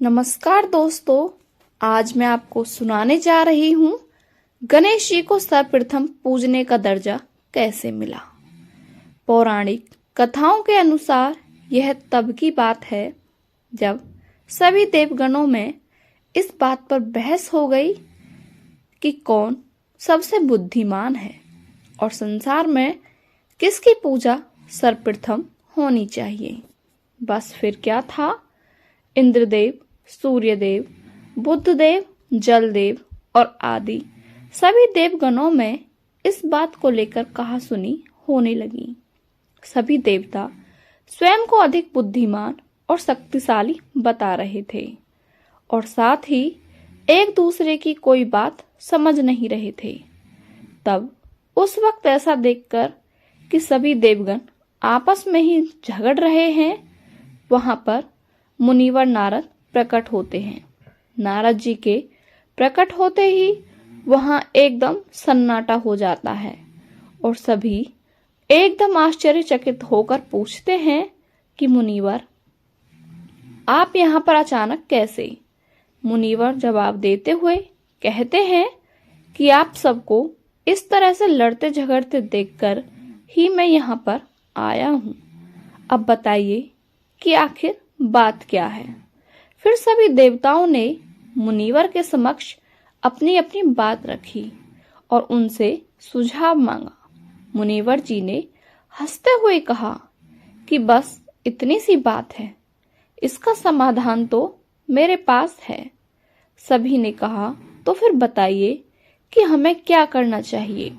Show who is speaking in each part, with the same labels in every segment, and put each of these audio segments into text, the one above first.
Speaker 1: नमस्कार दोस्तों, आज मैं आपको सुनाने जा रही हूँ गणेश जी को सर्वप्रथम पूजने का दर्जा कैसे मिला। पौराणिक कथाओं के अनुसार यह तब की बात है जब सभी देवगणों में इस बात पर बहस हो गई कि कौन सबसे बुद्धिमान है और संसार में किसकी पूजा सर्वप्रथम होनी चाहिए। बस फिर क्या था, इंद्रदेव, सूर्यदेव, बुधदेव, जलदेव और आदि सभी देवगणों में इस बात को लेकर कहासुनी होने लगी। सभी देवता स्वयं को अधिक बुद्धिमान और शक्तिशाली बता रहे थे और साथ ही एक दूसरे की कोई बात समझ नहीं रहे थे। तब उस वक्त ऐसा देखकर कि सभी देवगण आपस में ही झगड़ रहे हैं, वहां पर मुनिवर नारद प्रकट होते हैं। नारद जी के प्रकट होते ही वहां एकदम सन्नाटा हो जाता है और सभी एकदम आश्चर्यचकित होकर पूछते हैं कि मुनिवर, आप यहाँ पर अचानक कैसे। मुनिवर जवाब देते हुए कहते हैं कि आप सबको इस तरह से लड़ते झगड़ते देखकर ही मैं यहाँ पर आया हूँ। अब बताइए कि आखिर बात क्या है। फिर सभी देवताओं ने मुनिवर के समक्ष अपनी अपनी बात रखी और उनसे सुझाव मांगा। मुनिवर जी ने हंसते हुए कहा कि बस इतनी सी बात है, इसका समाधान तो मेरे पास है। सभी ने कहा, तो फिर बताइए कि हमें क्या करना चाहिए।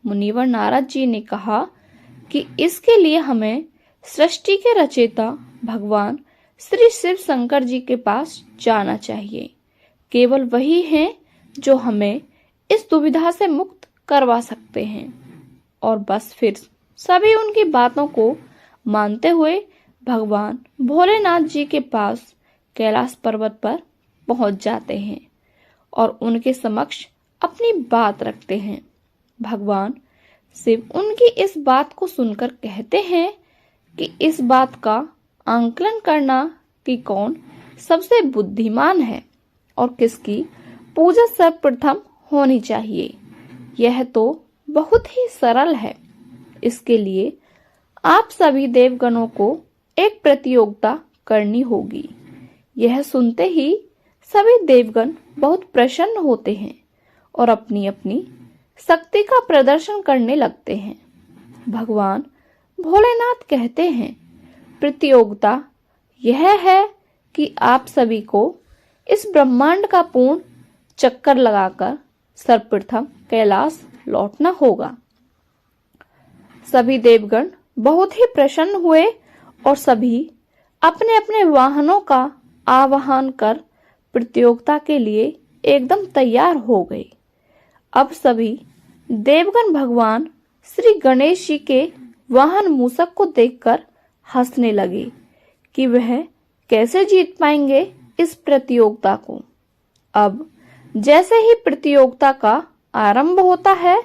Speaker 1: मुनिवर नारद जी ने कहा कि इसके लिए हमें सृष्टि के रचयिता भगवान श्री शिव शंकर जी के पास जाना चाहिए। केवल वही हैं जो हमें इस दुविधा से मुक्त करवा सकते हैं। और बस फिर सभी उनकी बातों को मानते हुए भगवान भोलेनाथ जी के पास कैलाश पर्वत पर पहुंच जाते हैं और उनके समक्ष अपनी बात रखते हैं। भगवान शिव उनकी इस बात को सुनकर कहते हैं कि इस बात का आंकलन करना कि कौन सबसे बुद्धिमान है और किसकी पूजा सर्वप्रथम होनी चाहिए, यह तो बहुत ही सरल है। इसके लिए आप सभी देवगणों को एक प्रतियोगिता करनी होगी। यह सुनते ही सभी देवगण बहुत प्रसन्न होते हैं और अपनी अपनी शक्ति का प्रदर्शन करने लगते हैं। भगवान भोलेनाथ कहते हैं, प्रतियोगिता यह है कि आप सभी को इस ब्रह्मांड का पूर्ण चक्कर लगाकर सर्वप्रथम कैलाश लौटना होगा। सभी देवगण बहुत ही प्रसन्न हुए और सभी अपने अपने वाहनों का आवाहन कर प्रतियोगिता के लिए एकदम तैयार हो गए। अब सभी देवगण भगवान श्री गणेश जी के वाहन मूषक को देखकर हंसने लगे कि वह कैसे जीत पाएंगे इस प्रतियोगिता को। अब जैसे ही प्रतियोगिता का आरंभ होता है,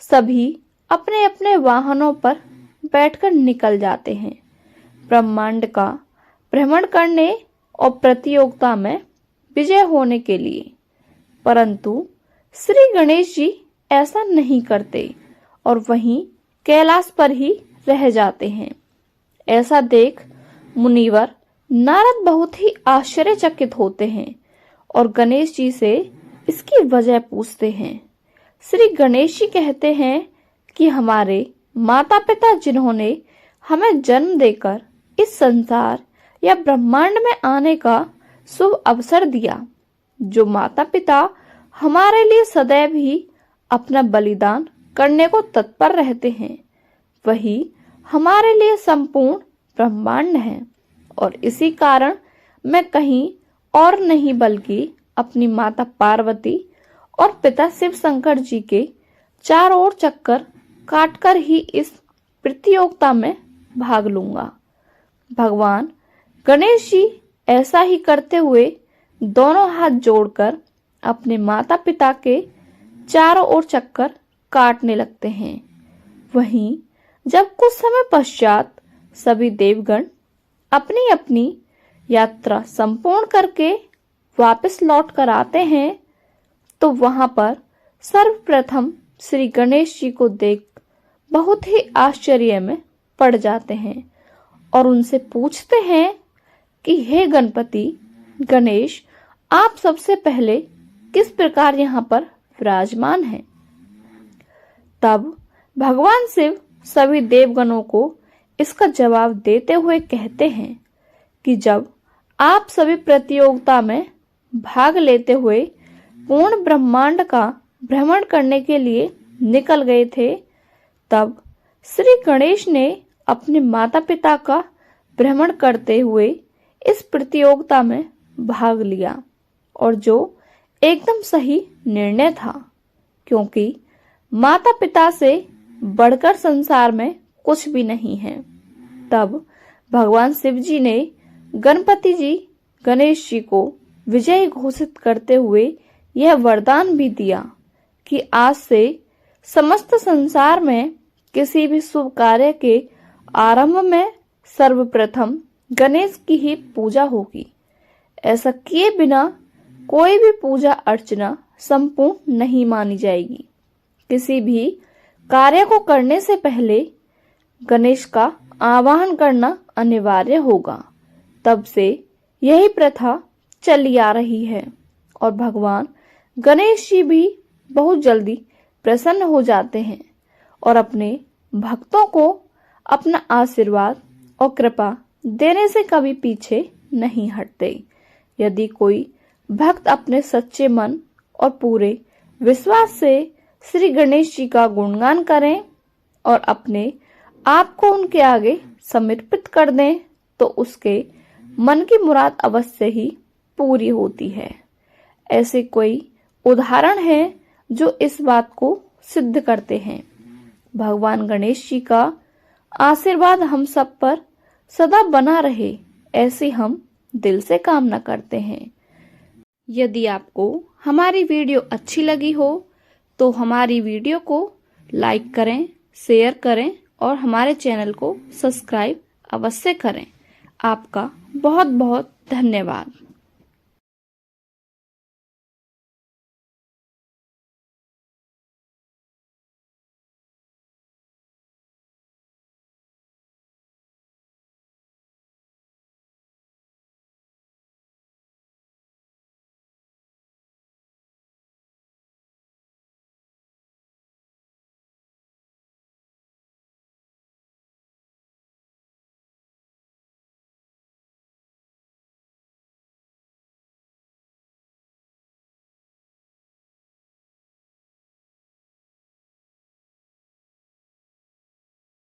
Speaker 1: सभी अपने अपने वाहनों पर बैठकर निकल जाते हैं ब्रह्मांड का भ्रमण करने और प्रतियोगिता में विजय होने के लिए। परंतु श्री गणेश जी ऐसा नहीं करते और वहीं कैलाश पर ही रह जाते हैं। ऐसा देख मुनिवर नारद बहुत ही आश्चर्यचकित होते हैं और गणेश जी से इसकी वजह पूछते हैं। श्री गणेश जी कहते हैं कि हमारे माता पिता जिन्होंने हमें जन्म देकर इस संसार या ब्रह्मांड में आने का शुभ अवसर दिया, जो माता पिता हमारे लिए सदैव ही अपना बलिदान करने को तत्पर रहते हैं, वही हमारे लिए संपूर्ण ब्रह्मांड है। और इसी कारण मैं कहीं और नहीं बल्कि अपनी माता पार्वती और पिता शिव शंकर जी के चारों ओर चक्कर काटकर ही इस प्रतियोगिता में भाग लूंगा। भगवान गणेश जी ऐसा ही करते हुए दोनों हाथ जोड़कर अपने माता पिता के चारों ओर चक्कर काटने लगते हैं। वहीं जब कुछ समय पश्चात सभी देवगण अपनी अपनी यात्रा संपूर्ण करके वापस लौट कर आते हैं तो वहां पर सर्वप्रथम श्री गणेश जी को देख बहुत ही आश्चर्य में पड़ जाते हैं और उनसे पूछते हैं कि हे गणपति गणेश, आप सबसे पहले किस प्रकार यहाँ पर विराजमान हैं। तब भगवान शिव सभी देवगणों को इसका जवाब देते हुए कहते हैं कि जब आप सभी प्रतियोगिता में भाग लेते हुए पूर्ण ब्रह्मांड का भ्रमण करने के लिए निकल गए थे, तब श्री गणेश ने अपने माता पिता का भ्रमण करते हुए इस प्रतियोगिता में भाग लिया और जो एकदम सही निर्णय था, क्योंकि माता पिता से बढ़कर संसार में कुछ भी नहीं है। तब भगवान शिव जी ने गणपति जी गणेश जी को विजयी घोषित करते हुए यह वरदान भी दिया कि आज से समस्त संसार में किसी भी शुभ कार्य के आरंभ में सर्वप्रथम गणेश की ही पूजा होगी। ऐसा किए बिना कोई भी पूजा अर्चना संपूर्ण नहीं मानी जाएगी। किसी भी कार्य को करने से पहले गणेश का आवाहन करना अनिवार्य होगा। तब से यही प्रथा चली आ रही है और भगवान गणेश जी भी बहुत जल्दी प्रसन्न हो जाते हैं और अपने भक्तों को अपना आशीर्वाद और कृपा देने से कभी पीछे नहीं हटते। यदि कोई भक्त अपने सच्चे मन और पूरे विश्वास से श्री गणेश जी का गुणगान करें और अपने आप को उनके आगे समर्पित कर दें तो उसके मन की मुराद अवश्य ही पूरी होती है। ऐसे कोई उदाहरण हैं जो इस बात को सिद्ध करते हैं। भगवान गणेश जी का आशीर्वाद हम सब पर सदा बना रहे, ऐसी हम दिल से कामना करते हैं। यदि आपको हमारी वीडियो अच्छी लगी हो तो हमारी वीडियो को लाइक करें, शेयर करें और हमारे चैनल को सब्सक्राइब अवश्य करें। आपका बहुत बहुत धन्यवाद।